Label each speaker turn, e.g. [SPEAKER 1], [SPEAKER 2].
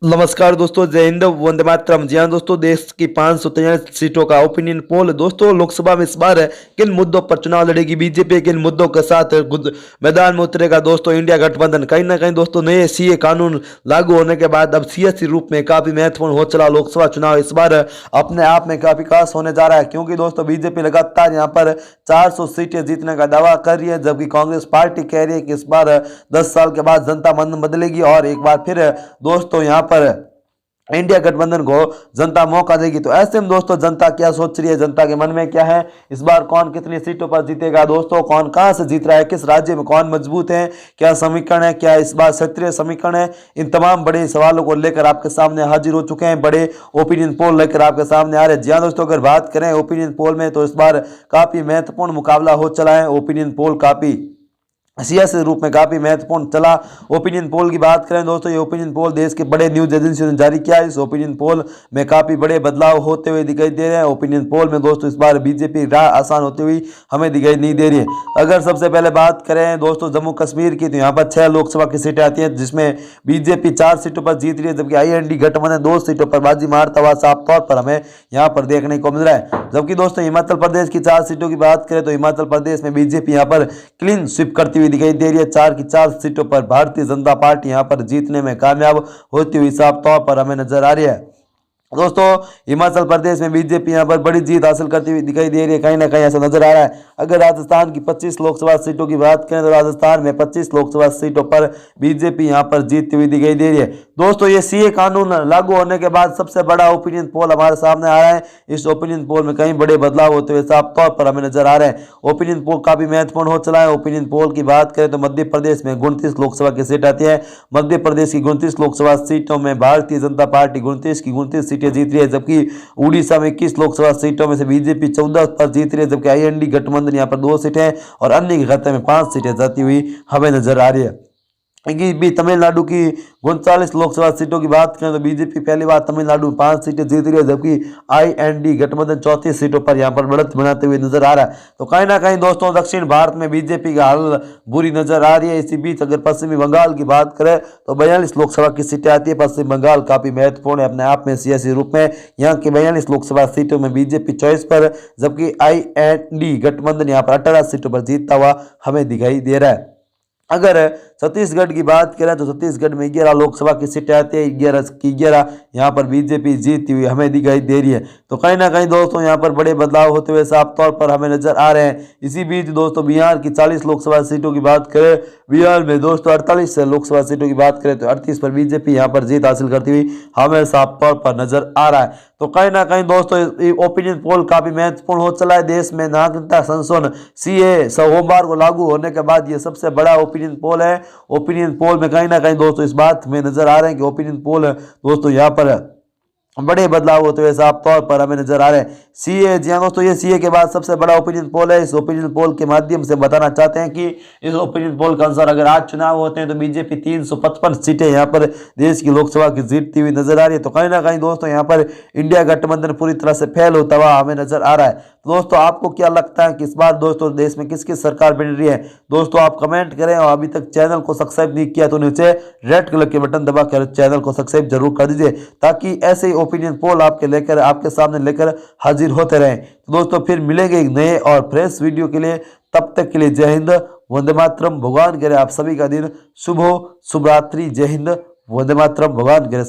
[SPEAKER 1] नमस्कार दोस्तों, जय हिंद, वंदे मातरम। जी हाँ दोस्तों, देश की 543 सीटों का ओपिनियन पोल। दोस्तों, लोकसभा में इस बार किन मुद्दों पर चुनाव लड़ेगी बीजेपी, किन मुद्दों के साथ मैदान में उतरेगा दोस्तों इंडिया गठबंधन। कहीं ना कहीं दोस्तों नए सीए कानून लागू होने के बाद अब सियासी रूप में काफी महत्वपूर्ण हो चला लोकसभा चुनाव इस बार अपने आप में काफी खास होने जा रहा है, क्योंकि दोस्तों बीजेपी लगातार यहाँ पर 400 सीटें जीतने का दावा कर रही है, जबकि कांग्रेस पार्टी कह रही है कि इस बार 10 साल के बाद जनता मन बदलेगी और एक बार फिर दोस्तों यहाँ पर इंडिया गठबंधन को जनता मौका देगी। तो ऐसे में दोस्तों जनता क्या सोच रही है, जनता के मन में क्या है, इस बार कौन कितनी सीटों पर जीतेगा दोस्तों, कौन कहां से जीत रहा है, किस राज्य में कौन मजबूत है, क्या समीकरण है, क्या इस बार क्षेत्रीय समीकरण है, इन तमाम बड़े सवालों को लेकर आपके सामने हाजिर हो चुके हैं, बड़े ओपिनियन पोल लेकर आपके सामने आ रहे हैं। जी हाँ दोस्तों, अगर बात करें ओपिनियन पोल में तो इस बार काफी महत्वपूर्ण मुकाबला हो चला है। ओपिनियन पोल काफी सियासी रूप में काफी महत्वपूर्ण चला। ओपिनियन पोल की बात करें दोस्तों, ये ओपिनियन पोल देश के बड़े न्यूज एजेंसियों ने जारी किया है। इस ओपिनियन पोल में काफी बड़े बदलाव होते हुए दिखाई दे रहे हैं। ओपिनियन पोल में दोस्तों इस बार बीजेपी राह आसान होती हुई हमें दिखाई नहीं दे रही है। अगर सबसे पहले बात करें दोस्तों जम्मू कश्मीर की, तो यहाँ पर 6 लोकसभा की सीटें आती हैं, जिसमें बीजेपी 4 सीटों पर जीत रही है, जबकि IND गठबंधन 2 सीटों पर बाजी मारता हुआ साफ तौर पर हमें यहाँ पर देखने को मिल रहा है। जबकि दोस्तों हिमाचल प्रदेश की 4 सीटों की बात करें तो हिमाचल प्रदेश में बीजेपी यहाँ पर क्लीन स्वीप करती हुई दिखाई दे रही है। 4 की 4 सीटों पर भारतीय जनता पार्टी यहां पर जीतने में कामयाब होती हुई साफ तौर पर हमें नजर आ रही है। दोस्तों हिमाचल प्रदेश में बीजेपी यहां पर बड़ी जीत हासिल करती हुई दिखाई दे रही है, कहीं ना कहीं ऐसा नजर आ रहा है। अगर राजस्थान की 25 लोकसभा सीटों की बात करें तो राजस्थान में 25 लोकसभा सीटों पर बीजेपी यहां पर जीतती हुई दिखाई दे रही है। दोस्तों ये सीए कानून लागू होने के बाद सबसे बड़ा ओपिनियन पोल हमारे सामने आ रहा है। इस ओपिनियन पोल में कई बड़े बदलाव होते हुए साफ तौर पर हमें नजर आ रहे हैं। ओपिनियन पोल काफी महत्वपूर्ण हो चला है। ओपिनियन पोल की बात करें तो मध्य प्रदेश में 29 लोकसभा की सीट आती है। मध्य प्रदेश की 29 लोकसभा सीटों में भारतीय जनता पार्टी 29 की 29 सीटें जीत रही है, जबकि उड़ीसा में 21 लोकसभा सीटों में से बीजेपी 14 पर जीत रही है, जबकि IND गठबंधन यहाँ पर 2 सीटें और अन्य के खाते में 5 सीटें जाती हुई हमें नजर आ रही है। भी तमिलनाडु की 39 लोकसभा सीटों की बात करें तो बीजेपी पहली बार तमिलनाडु में 5 सीटें जीत रही है, जबकि IND गठबंधन 34 सीटों पर यहां पर बढ़त बनाते हुए नजर आ रहा है। तो कहीं ना कहीं दोस्तों दक्षिण भारत में बीजेपी का हाल बुरी नजर आ रही है। इसी बीच अगर पश्चिमी बंगाल की बात करें तो 42 लोकसभा की सीटें आती है। पश्चिम बंगाल काफी महत्वपूर्ण है अपने आप में सियासी रूप में। यहाँ की 42 लोकसभा सीटों में बीजेपी 24 पर, जबकि IND गठबंधन यहाँ पर 18 सीटों पर जीतता हुआ हमें दिखाई दे रहा है। अगर छत्तीसगढ़ की बात करें तो छत्तीसगढ़ में 11 लोकसभा की सीटें आती है, 11 की 11 यहाँ पर बीजेपी जीतती हुई हमें दिखाई दे रही है। तो कहीं ना कहीं दोस्तों यहाँ पर बड़े बदलाव होते हुए साफ तौर पर हमें नजर आ रहे हैं। इसी बीच दोस्तों बिहार की 40 लोकसभा सीटों की बात करें, बिहार में दोस्तों 48 लोकसभा सीटों की बात करें तो 38 पर बीजेपी यहाँ पर जीत हासिल करती हुई हमें साफ तौर पर नजर आ रहा है। तो कहीं ना कहीं दोस्तों ओपिनियन पोल काफी महत्वपूर्ण हो चला है। देश में नागरिकता संशोधन CA सोमवार को लागू होने के बाद ये सबसे बड़ा ओपिनियन पोल है। ओपिनियन पोल में कहीं ना कहीं दोस्तों इस बात में नजर आ रहे हैं कि ओपिनियन पोल दोस्तों यहाँ पर बड़े बदलाव होते हुए साफ तौर पर हमें नजर आ रहे हैं। CA, जी हाँ दोस्तों, ये CA के बाद सबसे बड़ा ओपिनियन पोल है। इस ओपिनियन पोल के माध्यम से बताना चाहते हैं कि इस ओपिनियन पोल के अनुसार अगर आज चुनाव होते हैं तो बीजेपी 355 सीटें यहाँ पर देश की लोकसभा की जीतती हुई नजर आ रही है। तो कहीं ना कहीं दोस्तों यहाँ पर इंडिया गठबंधन पूरी तरह से फेल होता हुआ हमें नजर आ रहा है। तो दोस्तों आपको क्या लगता है कि इस बार दोस्तों देश में किसकी सरकार बन रही है? दोस्तों आप कमेंट करें, और अभी तक चैनल को सब्सक्राइब नहीं किया तो नीचे रेड कलर के बटन दबाकर चैनल को सब्सक्राइब जरूर कर दीजिए, ताकि ऐसे ही ओपिनियन पोल आपके सामने लेकर हाजिर होते रहें। तो दोस्तों फिर मिलेंगे एक नए और फ्रेश वीडियो के लिए। तब तक के लिए जय हिंद, वंदे मातरम। भगवान करे आप सभी का दिन शुभ हो। शुभ रात्रि। जय हिंद, वंदे मातरम। भगवान करे